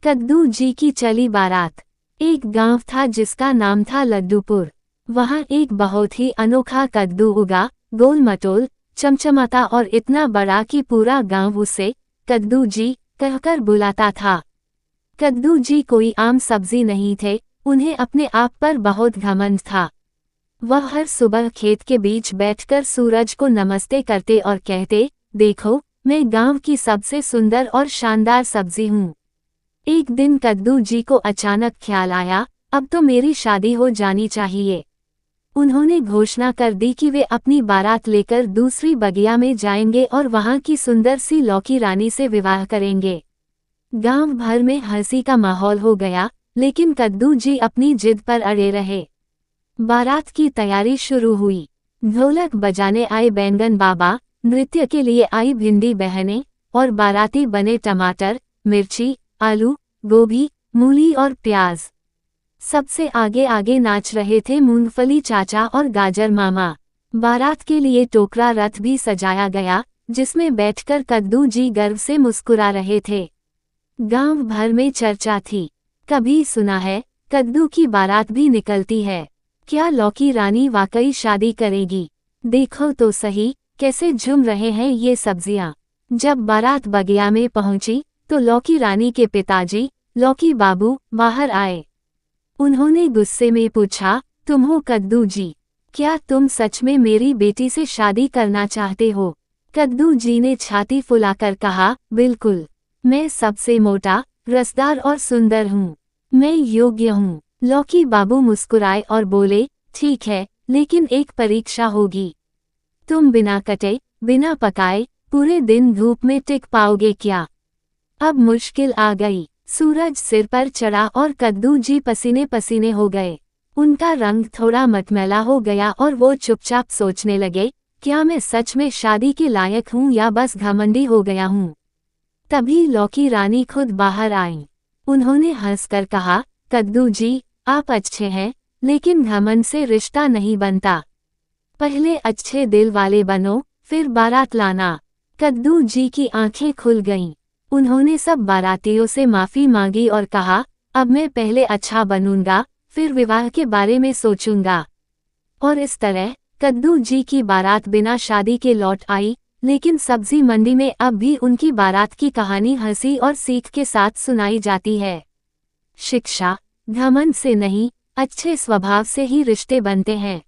कद्दू जी की चली बारात। एक गांव था जिसका नाम था लड्डूपुर। वहां एक बहुत ही अनोखा कद्दू उगा, गोल मटोल, चमचमाता और इतना बड़ा कि पूरा गांव उसे कद्दू जी कहकर बुलाता था। कद्दू जी कोई आम सब्जी नहीं थे, उन्हें अपने आप पर बहुत घमंड था। वह हर सुबह खेत के बीच बैठकर सूरज को नमस्ते करते और कहते, देखो, मैं गांव की सबसे सुंदर और शानदार सब्जी हूँ। एक दिन कद्दू जी को अचानक ख्याल आया, अब तो मेरी शादी हो जानी चाहिए। उन्होंने घोषणा कर दी कि वे अपनी बारात लेकर दूसरी बगिया में जाएंगे और वहां की सुंदर सी लौकी रानी से विवाह करेंगे। गांव भर में हंसी का माहौल हो गया, लेकिन कद्दू जी अपनी जिद पर अड़े रहे। बारात की तैयारी शुरू हुई। ढोलक बजाने आए बैंगन बाबा, नृत्य के लिए आई भिंडी बहनें, और बाराती बने टमाटर, मिर्ची, आलू, गोभी, मूली और प्याज। सबसे आगे आगे नाच रहे थे मूंगफली चाचा और गाजर मामा। बारात के लिए टोकरा रथ भी सजाया गया, जिसमें बैठकर कद्दू जी गर्व से मुस्कुरा रहे थे। गांव भर में चर्चा थी। कभी सुना है, कद्दू की बारात भी निकलती है। क्या लौकी रानी वाकई शादी करेगी? देखो तो सही, कैसे झूम रहे हैं ये सब्जियां। जब बारात बगिया में पहुंची, तो लौकी रानी के पिताजी, लौकी बाबू, बाहर आए। उन्होंने गुस्से में पूछा, तुम हो कद्दू जी? क्या तुम सच में मेरी बेटी से शादी करना चाहते हो? कद्दू जी ने छाती फुलाकर कहा, बिल्कुल। मैं सबसे मोटा, रसदार और सुंदर हूँ। मैं योग्य हूँ। लौकी बाबू मुस्कुराए और बोले, ठीक है, लेकिन एक परीक्षा होगी। तुम बिना कटे, बिना पकाए, पूरे दिन धूप में टिक पाओगे क्या? अब मुश्किल आ गई। सूरज सिर पर चढ़ा और कद्दू जी पसीने पसीने हो गए। उनका रंग थोड़ा मटमैला हो गया और वो चुपचाप सोचने लगे, क्या मैं सच में शादी के लायक हूँ या बस घमंडी हो गया हूँ? तभी लौकी रानी खुद बाहर आईं। उन्होंने हंसकर कहा, कद्दू जी, आप अच्छे हैं, लेकिन घमंड से रिश्ता नहीं बनता। पहले अच्छे दिल वाले बनो, फिर बारात लाना। कद्दू जी की आंखें खुल गईं। उन्होंने सब बारातियों से माफी मांगी और कहा, अब मैं पहले अच्छा बनूंगा, फिर विवाह के बारे में सोचूंगा। और इस तरह कद्दू जी की बारात बिना शादी के लौट आई, लेकिन सब्जी मंडी में अब भी उनकी बारात की कहानी हंसी और सीख के साथ सुनाई जाती है। शिक्षा, घमंड से नहीं, अच्छे स्वभाव से ही रिश्ते बनते हैं।